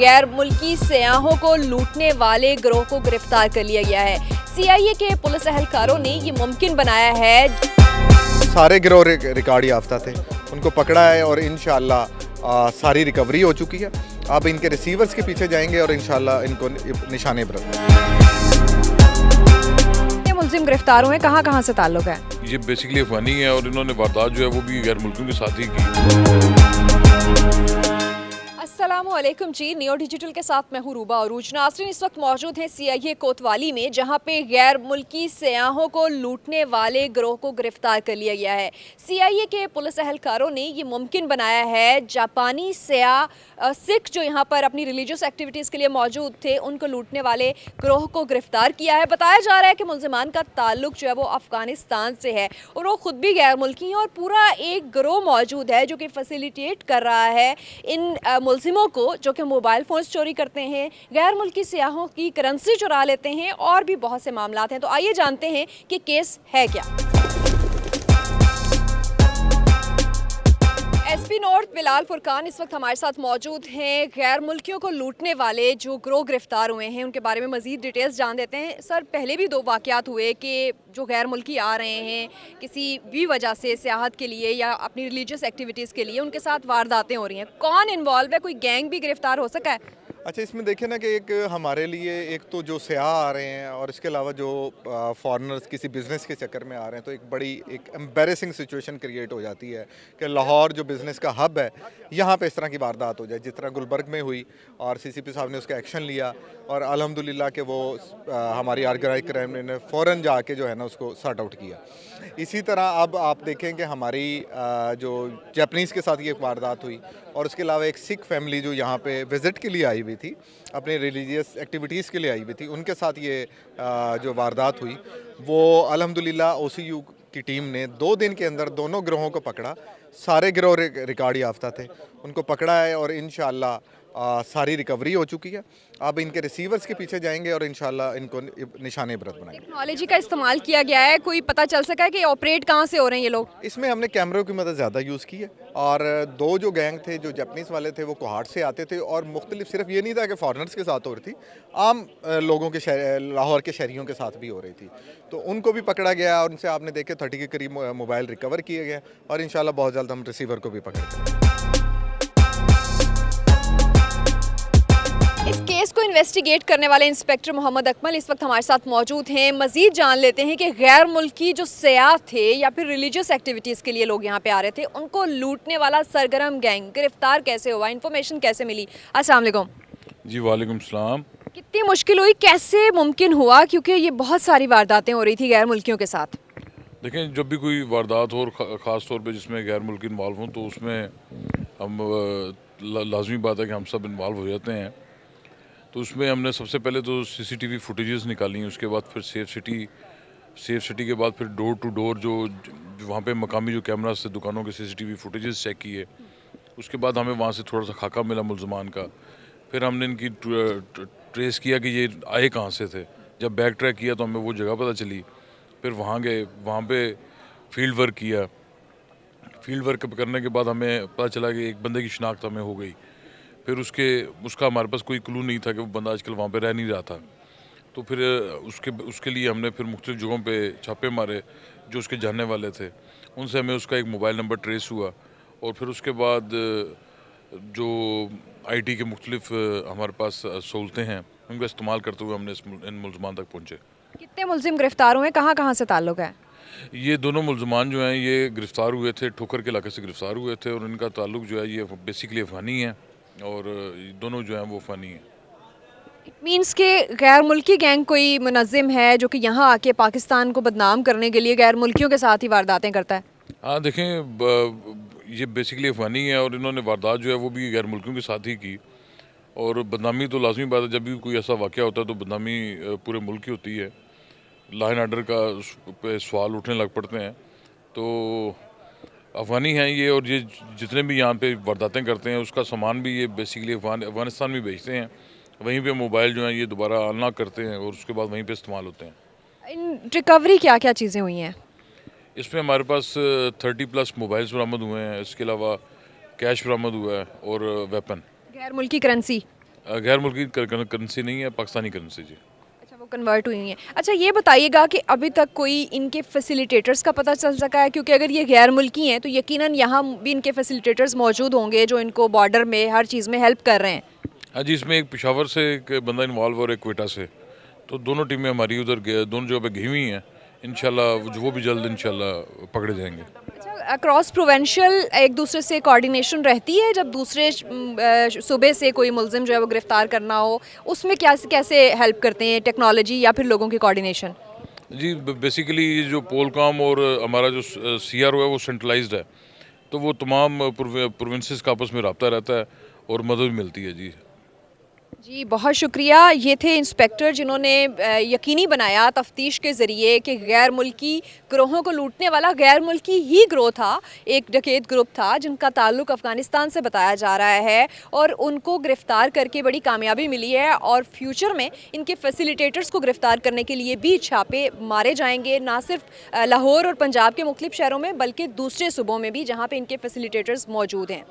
गैर मुल्की सयाहों को लूटने वाले गिरोह को गिरफ्तार कर लिया गया है। सीआईए के पुलिस एहलकारों ने ये मुमकिन बनाया है। सारे गिरोह रिकॉर्ड याफ्ता थे, उनको पकड़ा है और इंशाअल्लाह सारी रिकवरी हो चुकी है। अब इनके रिसीवर्स के पीछे जाएंगे और इंशाअल्लाह इनको निशाने पर मुलजिम गिरफ्तार हुए, कहाँ से ताल्लुक है? ये बेसिकली अफगानी है और इन्होंने वारदात जो है वो भी गैर मुल्कियों के साथ ही की। अस्सलामुअलैकुम जी, नियो डिजिटल के साथ मैं हूँ रूबा अरूज। नाज़रीन, इस वक्त मौजूद हैं सीआईए कोतवाली में, जहाँ पे गैर मुल्की सयाहों को लूटने वाले गिरोह को गिरफ्तार कर लिया गया है। सीआईए के पुलिस एहलकारों ने ये मुमकिन बनाया है। जापानी सयाह सिख जो यहाँ पर अपनी रिलीजियस एक्टिविटीज़ के लिए मौजूद थे, उनको लूटने वाले गिरोह को गिरफ्तार किया है। बताया जा रहा है कि मुलजिमान का ताल्लुक जो है वो अफ़गानिस्तान से है और वो ख़ुद भी गैर मुल्की हैं और पूरा एक गिरोह मौजूद है जो कि फैसिलिटेट कर रहा है इन मुलजिमों को, जो कि मोबाइल फ़ोन्स चोरी करते हैं, गैर मुल्की सयाहों की करेंसी चुरा लेते हैं और भी बहुत से मामलात हैं। तो आइए जानते हैं कि केस है क्या। एसपी नॉर्थ बिलाल फुरकान इस वक्त हमारे साथ मौजूद हैं। गैर मुल्कियों को लूटने वाले जो गिरोह गिरफ्तार हुए हैं उनके बारे में मज़ीद डिटेल्स जान देते हैं। सर, पहले भी 2 वाक़यात हुए कि जो गैर मुल्की आ रहे हैं किसी भी वजह से सियाहत के लिए या अपनी रिलीजियस एक्टिविटीज़ के लिए, उनके साथ वारदातें हो रही हैं। कौन इन्वॉल्व है? कोई गैंग भी गिरफ्तार हो सका है? अच्छा, इसमें देखिए ना कि एक हमारे लिए एक तो जो सयाह आ रहे हैं और इसके अलावा जो फॉरेनर्स किसी बिज़नेस के चक्कर में आ रहे हैं, तो एक बड़ी एक एम्बेरसिंग सिचुएशन क्रिएट हो जाती है कि लाहौर जो बिज़नेस का हब है, यहाँ पे इस तरह की वारदात हो जाए जिस तरह गुलबर्ग में हुई और सीसीपी साहब ने उसका एक्शन लिया और अल्हम्दुलिल्लाह कि वो हमारी ऑर्गेनाइज क्राइम ने फ़ौरन जाके जो है ना उसको सॉर्ट आउट किया। इसी तरह अब आप देखें कि हमारी जो जापानीज़ के साथ ये वारदात हुई और उसके अलावा एक सिख फैमिली जो यहाँ पे विज़िट के लिए आई हुई थी, अपने रिलीजियस एक्टिविटीज़ के लिए आई हुई थी, उनके साथ ये जो वारदात हुई वो अल्हम्दुलिल्लाह ओसीयू की टीम ने 2 दिन के अंदर दोनों गिरोहों को पकड़ा। सारे गिरोह रिकॉर्ड याफ्ता थे, उनको पकड़ा है और इंशाअल्लाह सारी रिकवरी हो चुकी है। अब इनके रिसीवर्स के पीछे जाएंगे और इंशाअल्लाह इनको निशाने इबरत बनाएंगे। टेक्नोलॉजी का इस्तेमाल किया गया है, कोई पता चल सका है कि ऑपरेट कहाँ से हो रहे हैं ये लोग? इसमें हमने कैमरों की मदद ज़्यादा यूज़ की है और 2 जो गैंग थे, जो जापानीज़ वाले थे, वो कोहाट से आते थे और मुख्तलिफ सिर्फ ये नहीं था कि फॉरेनर्स के साथ हो रही थी, आम लोगों के लाहौर के शहरियों के साथ भी हो रही थी। तो उनको भी पकड़ा गया और उनसे आपने देखे 30 के करीब मोबाइल रिकवर किए गए और इंशाल्लाह बहुत जल्द हम रिसीवर को भी पकड़ेंगे। इस केस को इन्वेस्टिगेट करने वाले इंस्पेक्टर मोहम्मद अकमल इस वक्त हमारे साथ मौजूद हैं। मज़ीद जान लेते हैं कि गैर मुल्की जो सयाह थे या फिर रिलीजियस एक्टिविटीज़ के लिए लोग यहाँ पे आ रहे थे, उनको लूटने वाला सरगर्म गैंग गिरफ्तार कैसे हुआ, इन्फॉर्मेशन कैसे मिली? अस्सलाम वालेकुम। जी वालेकुम सलाम। कितनी मुश्किल हुई, कैसे मुमकिन हुआ, क्योंकि ये बहुत सारी वारदातें हो रही थी गैर मुल्कियों के साथ? देखें, जब भी कोई वारदात हो और ख़ास तौर पे जिसमें गैर मुल्की इन्वॉल्व हों तो उसमें हम लाजमी बात है कि हम सब इन्वॉल्व हो जाते हैं। तो उसमें हमने सबसे पहले तो सीसीटीवी फुटेजेस निकाली, उसके बाद फिर सेफ सिटी के बाद फिर डोर टू डोर जो वहाँ पे मकामी जो कैमरास थे दुकानों के सीसीटीवी फुटेजेस चेक किए। उसके बाद हमें वहाँ से थोड़ा सा खाका मिला मुल्ज़मान का। फिर हमने इनकी ट्रेस किया कि ये आए कहाँ से थे। जब बैक ट्रैक किया तो हमें वो जगह पता चली। फिर वहाँ गए, वहाँ पे फील्ड वर्क किया। फील्ड वर्क करने के बाद हमें पता चला कि एक बंदे की शिनाख्त हमें हो गई। फिर उसका हमारे पास कोई क्लू नहीं था कि वो बंदा आजकल वहाँ पे रह नहीं रहा था। तो फिर उसके लिए हमने फिर मुख्तलिफ जगहों पे छापे मारे जो उसके जानने वाले थे। उनसे हमें उसका एक मोबाइल नंबर ट्रेस हुआ और फिर उसके बाद जो आईटी के मुख्तलिफ हमारे पास सहूलतें हैं उनका इस्तेमाल करते हुए हमने इन मुल्ज़मान तक पहुँचे। कितने मुलजिम गिरफ्तार हुए, कहाँ से ताल्लुक है? ये दोनों मुल्ज़मान जो हैं ये गिरफ़्तार हुए थे, ठोकर के इलाके से गिरफ़्तार हुए थे और इनका ताल्लुक जो है ये बेसिकली अफ़गानी है और दोनों जो हैं वो फ़नी हैं। इट मीन्स के गैर मुल्की गैंग कोई मुनज़्ज़िम है जो कि यहाँ आके पाकिस्तान को बदनाम करने के लिए गैर मुल्कियों के साथ ही वारदातें करता है? हाँ, देखें, ये बेसिकली अफ़गानी है और इन्होंने वारदात जो है वो भी गैर मुल्कियों के साथ ही की और बदनामी तो लाजमी बात है, जब भी कोई ऐसा वाक़या होता है तो बदनामी पूरे मुल्क की होती है। लॉ एंड ऑर्डर का पे सवाल उठने लग पड़ते हैं। तो अफ़गानी हैं ये और ये जितने भी यहाँ पे वारदातें करते हैं उसका सामान भी ये बेसिकली अफ़गानिस्तान में बेचते हैं। वहीं पे मोबाइल जो हैं ये दोबारा अनलॉक करते हैं और उसके बाद वहीं पे इस्तेमाल होते हैं। इन रिकवरी क्या क्या चीज़ें हुई हैं? इसमें हमारे पास 30+ मोबाइल्स बरामद हुए हैं, इसके अलावा कैश बरामद हुआ है और वेपन। गैर मुल्की करेंसी? गैर मुल्की करेंसी नहीं है, पाकिस्तानी करेंसी जी। अच्छा, वो कन्वर्ट हुई हैं। अच्छा, ये बताइएगा कि अभी तक कोई इनके फैसिलिटेटर्स का पता चल सका है? क्योंकि अगर ये गैर मुल्की हैं तो यकीनन यहाँ भी इनके फैसिलिटेटर्स मौजूद होंगे जो इनको बॉर्डर में हर चीज़ में हेल्प कर रहे हैं। हाँ जी, इसमें एक पेशावर से एक बंदा इन्वॉल्व और एक क्वेटा से, तो दोनों टीमें हमारी उधर दोनों जगह पे गई हुई हैं। इंशाल्लाह वो भी जल्द इंशाल्लाह पकड़े जाएंगे। अच्छा, क्रॉस प्रोवेंशियल एक दूसरे से कोऑर्डिनेशन रहती है जब दूसरे सूबे से कोई मुलजिम जो है वो गिरफ्तार करना हो, उसमें क्या कैसे हेल्प करते हैं टेक्नोलॉजी या फिर लोगों की कोऑर्डिनेशन? जी, बेसिकली ये जो पोलकॉम और हमारा जो सीआरओ है वो सेंट्रलाइज्ड है, तो वो तमाम प्रोविंसेस का आपस में रब्ता रहता है और मदद मिलती है जी। जी, बहुत शुक्रिया। ये थे इंस्पेक्टर जिन्होंने यकीनी बनाया तफ्तीश के ज़रिए कि गैर मुल्की गिरोहों को लूटने वाला गैर मुल्की ही गिरोह था, एक डकैत ग्रुप था जिनका ताल्लुक़ अफ़गानिस्तान से बताया जा रहा है और उनको गिरफ़्तार करके बड़ी कामयाबी मिली है और फ्यूचर में इनके फैसिलिटेटर्स को गिरफ़्तार करने के लिए भी छापे मारे जाएंगे, ना सिर्फ लाहौर और पंजाब के मुख्तलिफ़ शहरों में बल्कि दूसरे सूबों में भी जहाँ पर इनके फैसिलिटेटर्स मौजूद हैं।